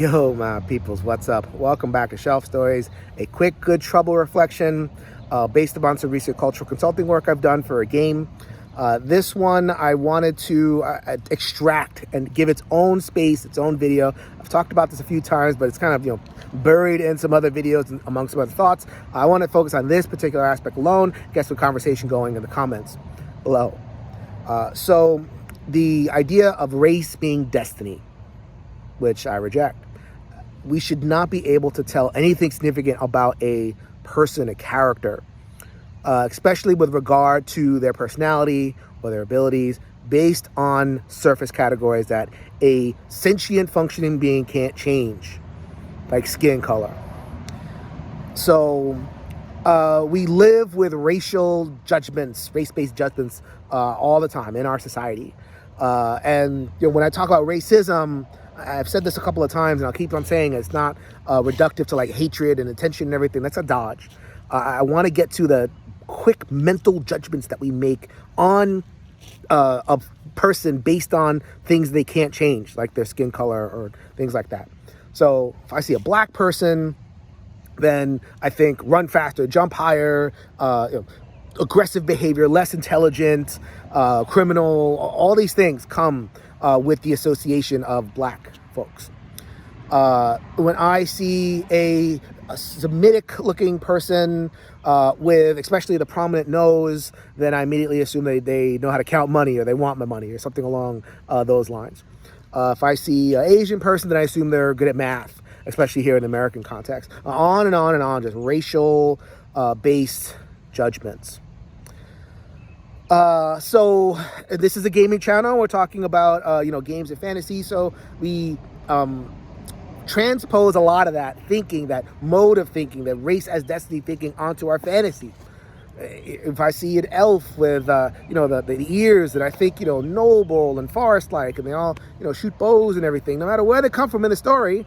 Yo, my peoples, what's up? Welcome back to Shelf Stories, a quick, good trouble reflection based upon some recent cultural consulting work I've done for a game. This one I wanted to extract and give its own space, its own video. I've talked about this a few times, but it's kind of, buried in some other videos and among some other thoughts. I want to focus on this particular aspect alone, get some conversation going in the comments below. So the idea of race being destiny, which I reject. We should not be able to tell anything significant about a person, a character, especially with regard to their personality or their abilities, based on surface categories that a sentient functioning being can't change, like skin color. So we live with racial judgments, race-based judgments all the time in our society. And when I talk about racism, I've said this a couple of times, and I'll keep on saying it's not reductive to like hatred and attention and everything. That's a dodge. I want to get to the quick mental judgments that we make on a person based on things they can't change, like their skin color or things like that. So if I see a black person, then I think run faster, jump higher, aggressive behavior, less intelligent, criminal. All these things come with the association of black folks. When I see a Semitic looking person with especially the prominent nose, then I immediately assume they know how to count money, or they want my money, or something along those lines. If I see an Asian person, then I assume they're good at math, especially here in the American context. On and on and on, just racial based judgments. So this is a gaming channel. We're talking about, games and fantasy. So we transpose a lot of that thinking, that mode of thinking, that race as destiny thinking onto our fantasy. If I see an elf with, the ears that I think, noble and forest-like, and they all, shoot bows and everything, no matter where they come from in the story,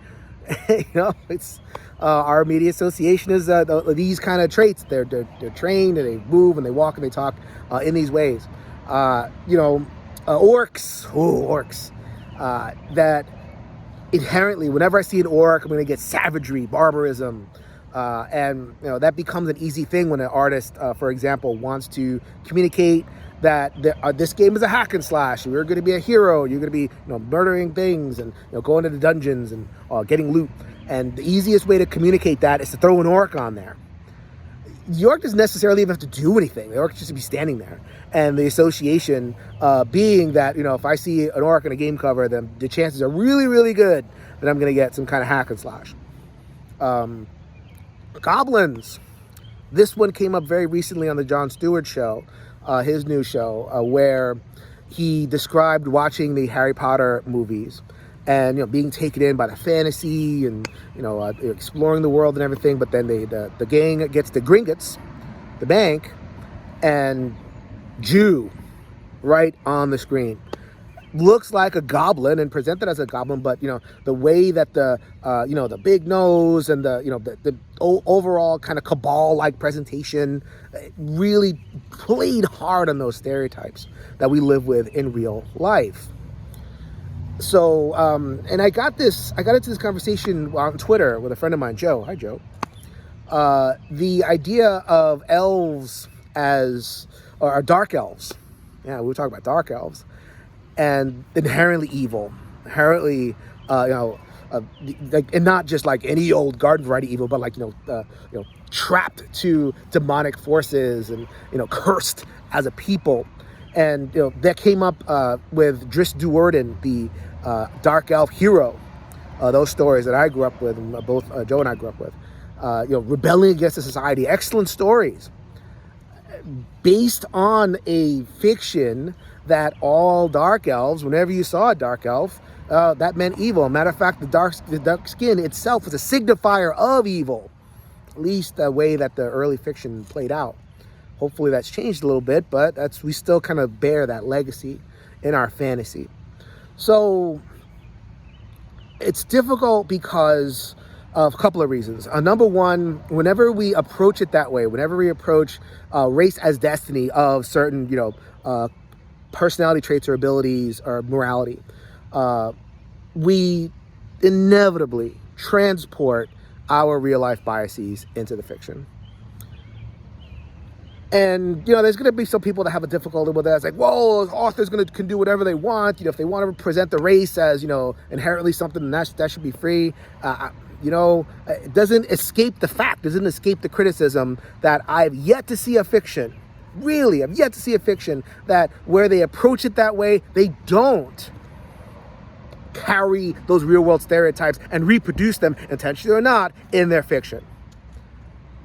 it's... our immediate association is these kind of traits. They're trained, and they move, and they walk, and they talk in these ways. Orcs. That inherently, whenever I see an orc, I'm going to get savagery, barbarism, and that becomes an easy thing when an artist, for example, wants to communicate that this game is a hack and slash. You're going to be a hero. You're going to be murdering things and going to the dungeons and getting loot. And the easiest way to communicate that is to throw an orc on there. The orc doesn't necessarily even have to do anything. The orc just be standing there. And the association being that, if I see an orc in a game cover, then the chances are really, really good that I'm going to get some kind of hack and slash. Goblins. This one came up very recently on the Jon Stewart show, his new show, where he described watching the Harry Potter movies and being taken in by the fantasy and exploring the world and everything. But then the gang gets the Gringotts, the bank, and Jew right on the screen. Looks like a goblin and presented as a goblin, but the way that the big nose and the overall kind of cabal-like presentation really played hard on those stereotypes that we live with in real life. So, and I got into this conversation on Twitter with a friend of mine, Joe. Hi, Joe. The idea of elves or dark elves. Yeah, we were talking about dark elves. And inherently evil, inherently, and not just like any old garden variety evil, but like, trapped to demonic forces and, cursed as a people. And, that came up with Dris Duerden, the dark elf hero. Those stories that I grew up with, and both Joe and I grew up with, rebelling against the society. Excellent stories based on a fiction that all dark elves, whenever you saw a dark elf, that meant evil. Matter of fact, the dark skin itself was a signifier of evil, at least the way that the early fiction played out. Hopefully that's changed a little bit, but we still kind of bear that legacy in our fantasy. So it's difficult because of a couple of reasons. Number one, whenever we approach it that way, whenever we approach race as destiny of certain, personality traits or abilities or morality, we inevitably transport our real life biases into the fiction. And, there's going to be some people that have a difficulty with that. It's like, whoa, authors can do whatever they want. If they want to present the race as, inherently something, that should be free. It doesn't escape the fact, doesn't escape the criticism that I've yet to see a fiction, really, I've yet to see a fiction that where they approach it that way, they don't carry those real world stereotypes and reproduce them, intentionally or not, in their fiction.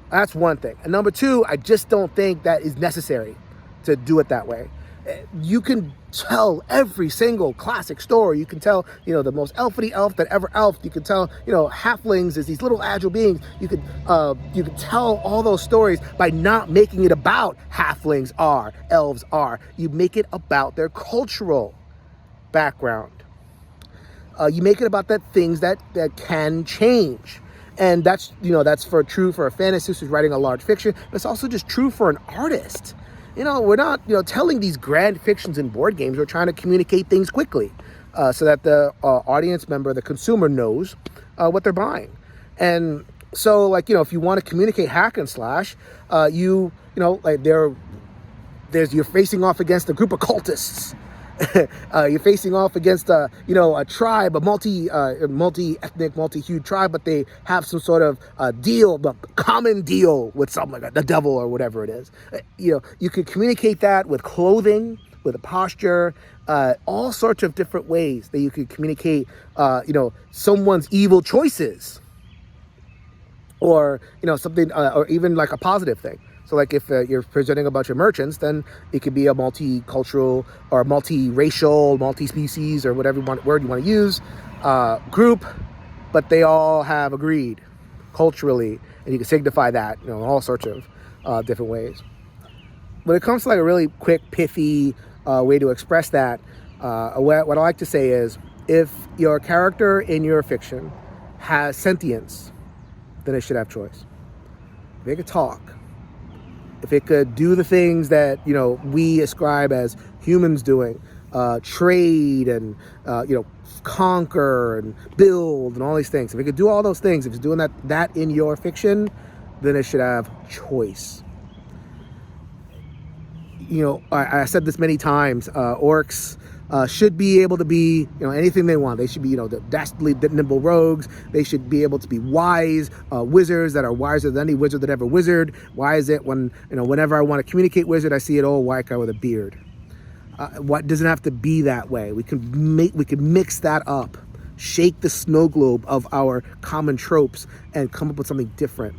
That's one thing. And number two, I just don't think that is necessary to do it that way. You can tell every single classic story. You can tell, the most elfity elf that ever elfed. You can tell, halflings as these little agile beings. You could tell all those stories by not making it about halflings are, elves are. You make it about their cultural background. You make it about that things that can change. And that's true for a fantasist who's writing a large fiction, but it's also just true for an artist. We're not, telling these grand fictions in board games. We're trying to communicate things quickly so that the audience member, the consumer, knows what they're buying. And so, if you want to communicate hack and slash, you're facing off against a group of cultists. You're facing off against a tribe, a multi-ethnic, multi-hued tribe, but they have some sort of common deal with something like the devil or whatever it is. You could communicate that with clothing, with a posture, all sorts of different ways that you could communicate, someone's evil choices, or something, or even like a positive thing. So if you're presenting about your merchants, then it could be a multicultural or multiracial, multi-species, or whatever word you want to use, group, but they all have agreed culturally, and you can signify that, in all sorts of different ways. When it comes to a really quick, pithy way to express that, what I like to say is, if your character in your fiction has sentience, then it should have choice. If it could talk, if it could do the things that, we ascribe as humans doing, trade and, conquer and build and all these things. If it could do all those things, if it's doing that in your fiction, then it should have choice. I said this many times, orcs should be able to be, anything they want. They should be, the dastardly nimble rogues. They should be able to be wise wizards that are wiser than any wizard that ever wizard. Why is it whenever I want to communicate wizard, I see an old white guy with a beard? What doesn't have to be that way. We can mix that up, shake the snow globe of our common tropes, and come up with something different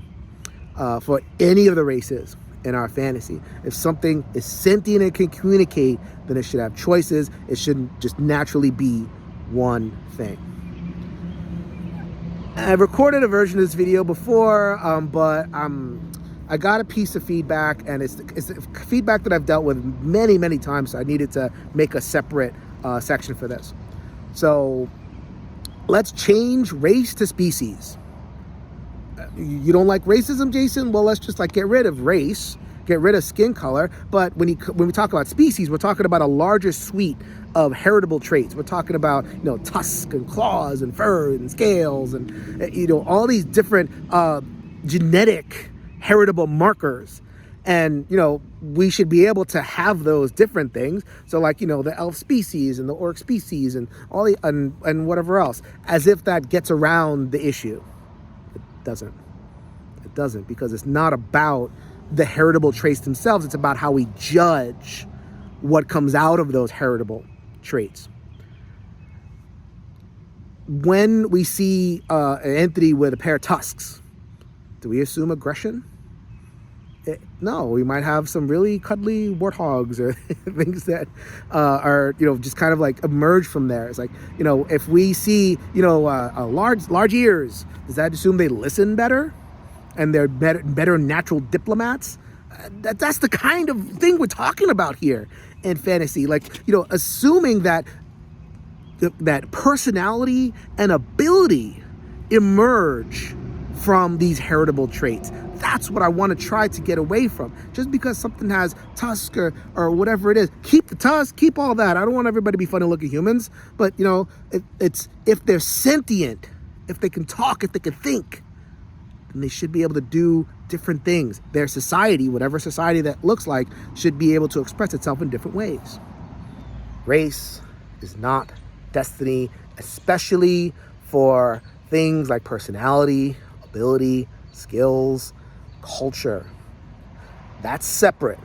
for any of the races in our fantasy. If something is sentient and can communicate, then it should have choices. It shouldn't just naturally be one thing. I've recorded a version of this video before, but I got a piece of feedback, and it's feedback that I've dealt with many, many times, so I needed to make a separate section for this. So let's change race to species. You don't like racism, Jason? Well, let's just get rid of race, get rid of skin color. But when we talk about species, we're talking about a larger suite of heritable traits. We're talking about, tusks and claws and fur and scales and, all these different genetic heritable markers. And, we should be able to have those different things. So the elf species and the orc species and all the, and whatever else, as if that gets around the issue. It doesn't, because it's not about the heritable traits themselves. It's about how we judge what comes out of those heritable traits. When we see an entity with a pair of tusks, do we assume aggression? No, we might have some really cuddly warthogs or things that are, just kind of emerge from there. It's if we see, large ears, does that assume they listen better and they're better natural diplomats? That's the kind of thing we're talking about here in fantasy. Assuming that personality and ability emerge from these heritable traits. That's what I want to try to get away from. Just because something has tusk or whatever it is, keep the tusk, keep all that. I don't want everybody to be funny looking humans, but it's if they're sentient, if they can talk, if they can think, then they should be able to do different things. Their society, whatever society that looks like, should be able to express itself in different ways. Race is not destiny, especially for things like personality, ability, skills, culture. That's separate.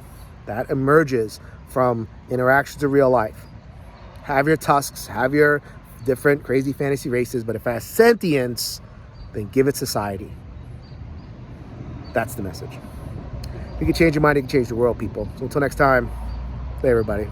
That emerges from interactions in real life. Have your tusks, have your different crazy fantasy races, but if it has sentience, then give it society. That's the message. If you can change your mind, you can change the world, people. So until next time, say everybody.